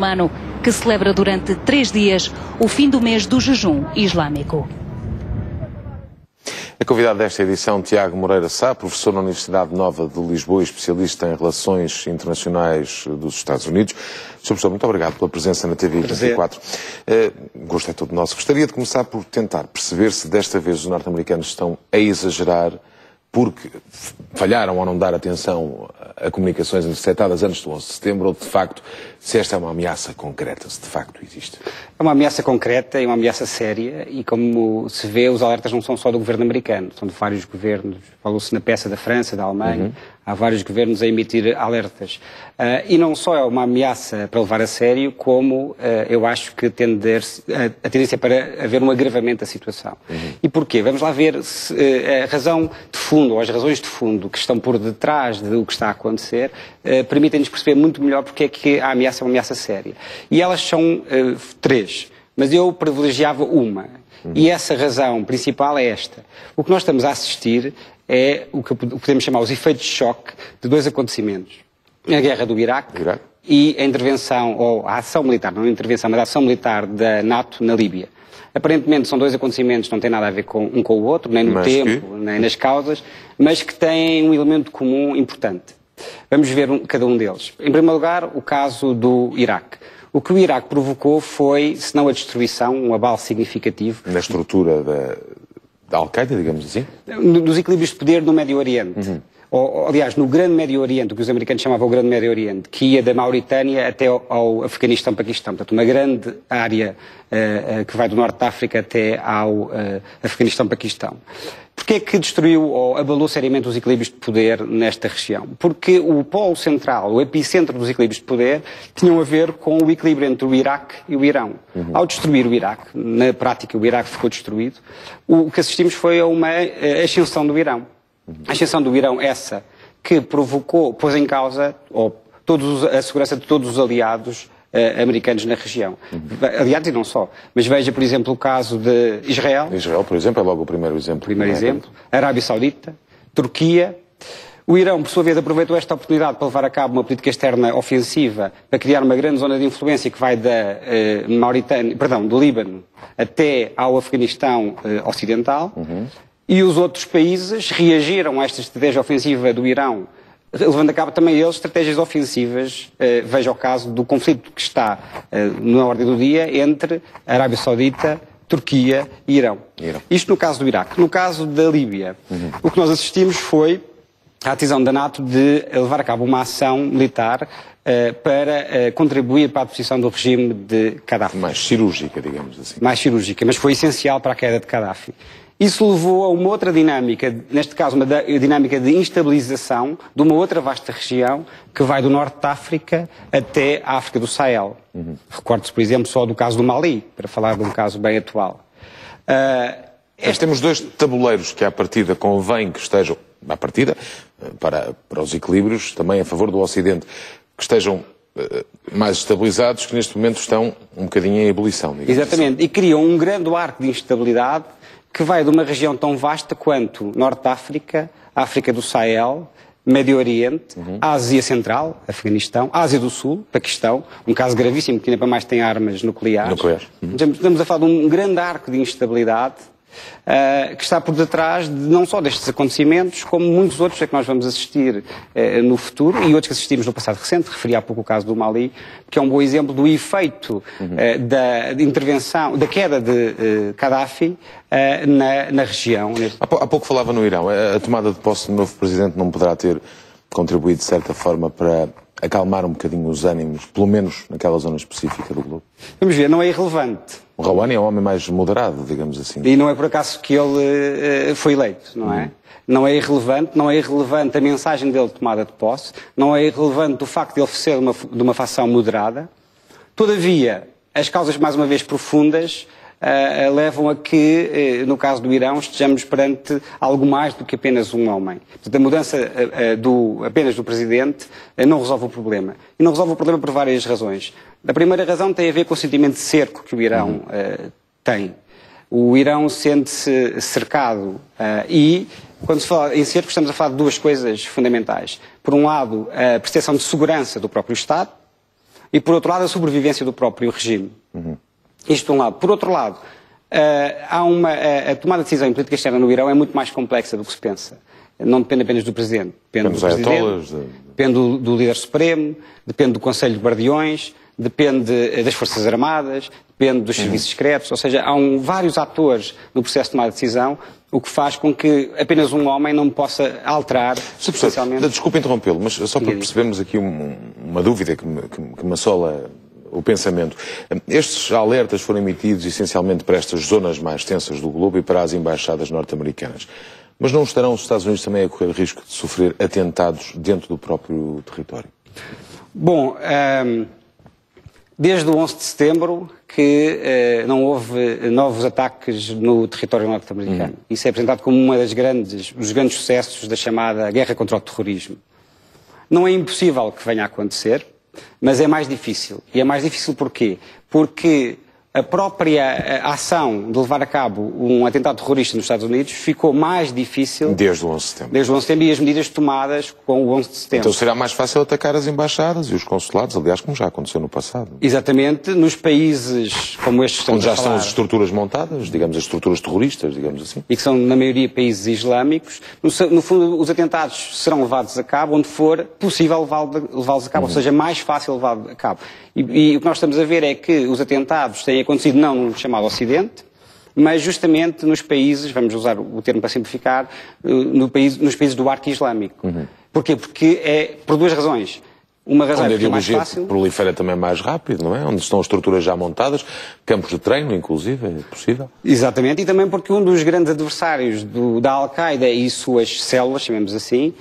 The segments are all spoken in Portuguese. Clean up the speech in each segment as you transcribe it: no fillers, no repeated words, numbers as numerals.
muçulmano que celebra durante 3 dias o fim do mês do jejum islâmico. É convidado desta edição Tiago Moreira Sá, professor na Universidade Nova de Lisboa e especialista em relações internacionais dos Estados Unidos. Sr. Professor, muito obrigado pela presença na TV 24. Gosto é todo nosso. Gostaria de começar por tentar perceber se desta vez os norte-americanos estão a exagerar porque falharam ao não dar atenção a comunicações interceptadas antes do 11 de setembro ou, de facto, se esta é uma ameaça concreta, se de facto existe. É uma ameaça concreta e uma ameaça séria e, como se vê, os alertas não são só do governo americano, são de vários governos. Falou-se na peça da França, da Alemanha, há vários governos a emitir alertas. E não só é uma ameaça para levar a sério, como eu acho que a tendência para haver um agravamento da situação. E porquê? Vamos lá ver a razão de fundo, ou as razões de fundo que estão por detrás do que está a acontecer, permitem-nos perceber muito melhor porque é que a ameaça é uma ameaça séria. E elas são 3, mas eu privilegiava uma. E essa razão principal é esta. O que nós estamos a assistir é o que podemos chamar os efeitos de choque de 2 acontecimentos. A guerra do Iraque e a intervenção, ou a ação militar, não a intervenção, mas a ação militar da NATO na Líbia. Aparentemente são 2 acontecimentos que não têm nada a ver um com o outro, nem no tempo, nem nas causas, mas que têm um elemento comum importante. Vamos ver cada um deles. Em primeiro lugar, o caso do Iraque. O que o Iraque provocou foi, se não a destruição, um abalo significativo. Na estrutura da Al-Qaeda, digamos assim? Dos equilíbrios de poder no Médio Oriente. Aliás, no Grande Médio Oriente, o que os americanos chamavam o Grande Médio Oriente, que ia da Mauritânia até ao Afeganistão-Paquistão. Portanto, uma grande área que vai do Norte da África até ao Afeganistão-Paquistão. Porquê é que destruiu ou abalou seriamente os equilíbrios de poder nesta região? Porque o polo central, o epicentro dos equilíbrios de poder, tinham a ver com o equilíbrio entre o Iraque e o Irão. Ao destruir o Iraque, na prática o Iraque ficou destruído, o que assistimos foi a uma ascensão do Irão. A ascensão do Irão, essa que pôs em causa a segurança de todos os aliados americanos na região. Aliados e não só. Mas veja, por exemplo, o caso de Israel. Israel, por exemplo, é logo o primeiro exemplo. Arábia Saudita, Turquia. O Irão, por sua vez, aproveitou esta oportunidade para levar a cabo uma política externa ofensiva para criar uma grande zona de influência que vai do Líbano até ao Afeganistão ocidental. E os outros países reagiram a esta estratégia ofensiva do Irão, levando a cabo também eles estratégias ofensivas. Veja o caso do conflito que está na ordem do dia entre a Arábia Saudita, Turquia e Irão. Isto no caso do Iraque. No caso da Líbia, o que nós assistimos foi a decisão da NATO de levar a cabo uma ação militar para contribuir para a deposição do regime de Gaddafi. Mais cirúrgica, digamos assim. Mais cirúrgica, mas foi essencial para a queda de Gaddafi. Isso levou a uma outra dinâmica, neste caso uma dinâmica de instabilização de uma outra vasta região que vai do norte da África até a África do Sahel. Recordo-se, por exemplo, só do caso do Mali, para falar de um caso bem atual. Temos 2 tabuleiros que à partida convém que estejam, à partida, para os equilíbrios, também a favor do Ocidente, que estejam mais estabilizados, que neste momento estão um bocadinho em ebulição. Exatamente, e criam um grande arco de instabilidade que vai de uma região tão vasta quanto Norte da África, África do Sahel, Médio Oriente, Ásia Central, Afeganistão, Ásia do Sul, Paquistão, um caso gravíssimo que ainda para mais tem armas nucleares. Estamos a falar de um grande arco de instabilidade que está por detrás não só destes acontecimentos, como muitos outros a que nós vamos assistir no futuro e outros que assistimos no passado recente. Referi há pouco o caso do Mali, que é um bom exemplo do efeito da intervenção, da queda de Gaddafi na região. Há pouco falava no Irão. A tomada de posse do novo presidente não poderá ter contribuído, de certa forma, para acalmar um bocadinho os ânimos, pelo menos naquela zona específica do globo? Vamos ver, não é irrelevante. O Rouhani é um homem mais moderado, digamos assim. E não é por acaso que ele foi eleito, não é? Não é irrelevante a mensagem dele de tomada de posse, não é irrelevante o facto de ele ser de uma facção moderada. Todavia, as causas, mais uma vez, profundas, levam a que, no caso do Irão, estejamos perante algo mais do que apenas um homem. Portanto, a mudança apenas do presidente não resolve o problema. E não resolve o problema por várias razões. A primeira razão tem a ver com o sentimento de cerco que o Irão tem. O Irão sente-se cercado e, quando se fala em cerco, estamos a falar de 2 coisas fundamentais. Por um lado, a percepção de segurança do próprio Estado, e, por outro lado, a sobrevivência do próprio regime. Isto de um lado. Por outro lado, a tomada de decisão em política externa no Irão é muito mais complexa do que se pensa. Não depende apenas do Presidente. Depende do Presidente, depende do Líder Supremo, depende do Conselho de Guardiões, depende das Forças Armadas, depende dos serviços secretos, ou seja, há vários atores no processo de tomada de decisão, o que faz com que apenas um homem não possa alterar substancialmente... Desculpe interrompê-lo, mas só para percebermos aqui uma dúvida que me assola o pensamento. Estes alertas foram emitidos essencialmente para estas zonas mais tensas do globo e para as embaixadas norte-americanas. Mas não estarão os Estados Unidos também a correr risco de sofrer atentados dentro do próprio território? Bom, desde o 11 de setembro que não houve novos ataques no território norte-americano. Isso é apresentado como dos grandes sucessos da chamada guerra contra o terrorismo. Não é impossível que venha a acontecer, mas é mais difícil. E é mais difícil porquê? Porque a própria ação de levar a cabo um atentado terrorista nos Estados Unidos ficou mais difícil... Desde o 11 de setembro. Desde o 11 de setembro e as medidas tomadas com o 11 de setembro. Então será mais fácil atacar as embaixadas e os consulados, aliás, como já aconteceu no passado. Exatamente. Nos países como estes que estamos onde já a falar, estão as estruturas montadas, digamos, as estruturas terroristas, digamos assim. E que são, na maioria, países islâmicos. No fundo, os atentados serão levados a cabo onde for possível levá-los a cabo, ou seja, mais fácil levá-los a cabo. E o que nós estamos a ver é que os atentados têm acontecido não no chamado Ocidente, mas justamente nos países, vamos usar o termo para simplificar, nos países do arco islâmico. Porquê? Porque é por duas razões. Uma razão é mais fácil. Prolifera também mais rápido, não é? Onde estão estruturas já montadas, campos de treino, inclusive, é possível. Exatamente, e também porque um dos grandes adversários da Al-Qaeda e suas células, chamemos assim,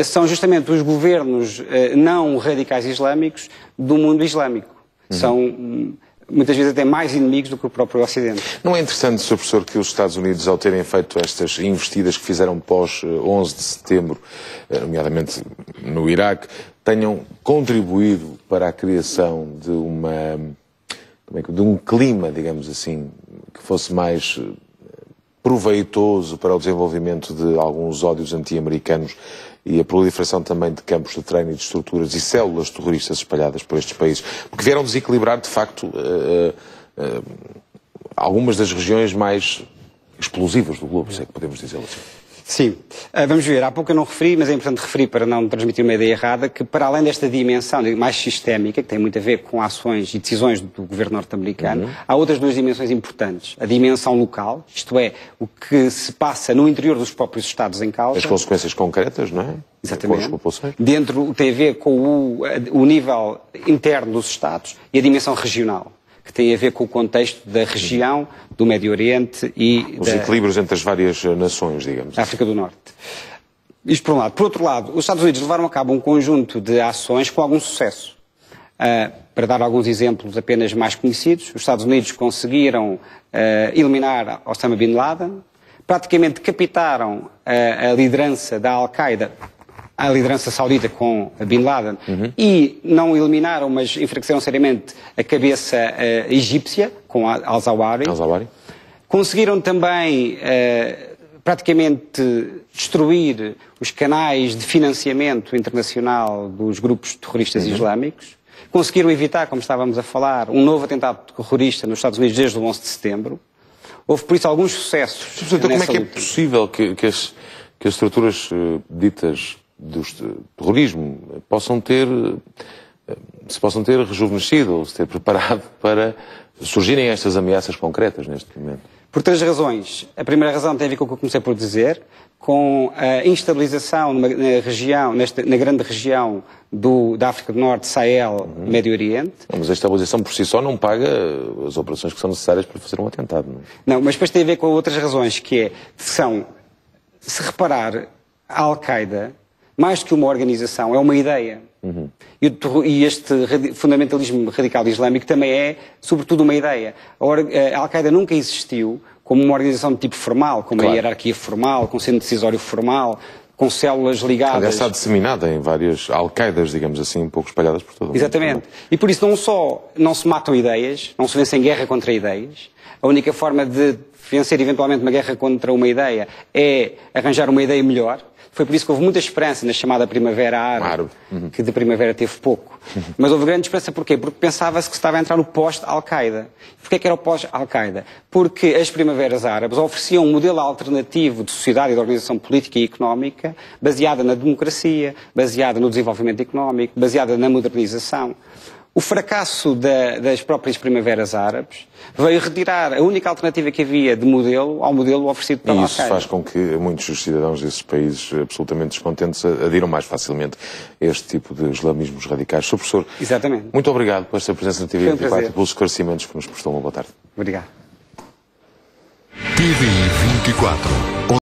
são justamente os governos não radicais islâmicos do mundo islâmico. São muitas vezes até mais inimigos do que o próprio Ocidente. Não é interessante, Sr. Professor, que os Estados Unidos, ao terem feito estas investidas que fizeram pós 11 de setembro, nomeadamente no Iraque, tenham contribuído para a criação de um clima, digamos assim, que fosse mais proveitoso para o desenvolvimento de alguns ódios anti-americanos e a proliferação também de campos de treino e de estruturas e células terroristas espalhadas por estes países, porque vieram desequilibrar, de facto, algumas das regiões mais explosivas do globo, se é que podemos dizê-lo assim. Sim. Vamos ver, há pouco eu não referi, mas é importante referir para não transmitir uma ideia errada, que para além desta dimensão mais sistémica, que tem muito a ver com ações e decisões do governo norte-americano, há outras duas dimensões importantes. A dimensão local, isto é, o que se passa no interior dos próprios Estados em causa. As consequências concretas, não é? Exatamente. Dentro tem a ver com o nível interno dos Estados e a dimensão regional, que tem a ver com o contexto da região, do Médio Oriente e... Os equilíbrios entre as várias nações, digamos. África do Norte. Isto por um lado. Por outro lado, os Estados Unidos levaram a cabo um conjunto de ações com algum sucesso. Para dar alguns exemplos apenas mais conhecidos, os Estados Unidos conseguiram eliminar Osama Bin Laden, praticamente decapitaram a liderança da Al-Qaeda, a liderança saudita com Bin Laden, e não eliminaram, mas enfraqueceram seriamente a cabeça egípcia com Al-Zawahiri. Conseguiram também praticamente destruir os canais de financiamento internacional dos grupos terroristas islâmicos. Conseguiram evitar, como estávamos a falar, um novo atentado terrorista nos Estados Unidos desde o 11 de setembro. Houve, por isso, alguns sucessos. Então, como é que é possível que as estruturas ditas do terrorismo se possam ter rejuvenescido ou se ter preparado para surgirem estas ameaças concretas neste momento? Por três razões. A primeira razão tem a ver com o que eu comecei por dizer, com a instabilização na grande região da África do Norte, Sahel, Médio Oriente. Mas a estabilização por si só não paga as operações que são necessárias para fazer um atentado, não é? Não, mas depois tem a ver com outras razões, que são, se reparar, a Al-Qaeda, mais do que uma organização, é uma ideia. E este fundamentalismo radical islâmico também é, sobretudo, uma ideia. A Al-Qaeda nunca existiu como uma organização de tipo formal, com uma hierarquia formal, com centro decisório formal, com células ligadas... Aliás, está disseminada em várias Al-Qaedas, digamos assim, um pouco espalhadas por todo o mundo. Exatamente. E por isso não só não se matam ideias, não se vence em guerra contra ideias, a única forma de vencer eventualmente uma guerra contra uma ideia é arranjar uma ideia melhor. Foi por isso que houve muita esperança na chamada Primavera Árabe, que de primavera teve pouco. Mas houve grande esperança porquê? Porque pensava-se que se estava a entrar no pós-Al-Qaeda. Porquê que era o pós-Al-Qaeda? Porque as primaveras árabes ofereciam um modelo alternativo de sociedade e de organização política e económica baseada na democracia, baseada no desenvolvimento económico, baseada na modernização. O fracasso das próprias primaveras árabes veio retirar a única alternativa que havia de modelo ao modelo oferecido pela Al-Qaeda. Al-Qaeda. E isso faz com que muitos dos cidadãos desses países absolutamente descontentes adiram mais facilmente a este tipo de islamismos radicais. Sr. Professor, Exatamente. muito obrigado pela sua presença na TV 24 e pelos esclarecimentos que nos prestou. Uma boa tarde. Obrigado. TV 24.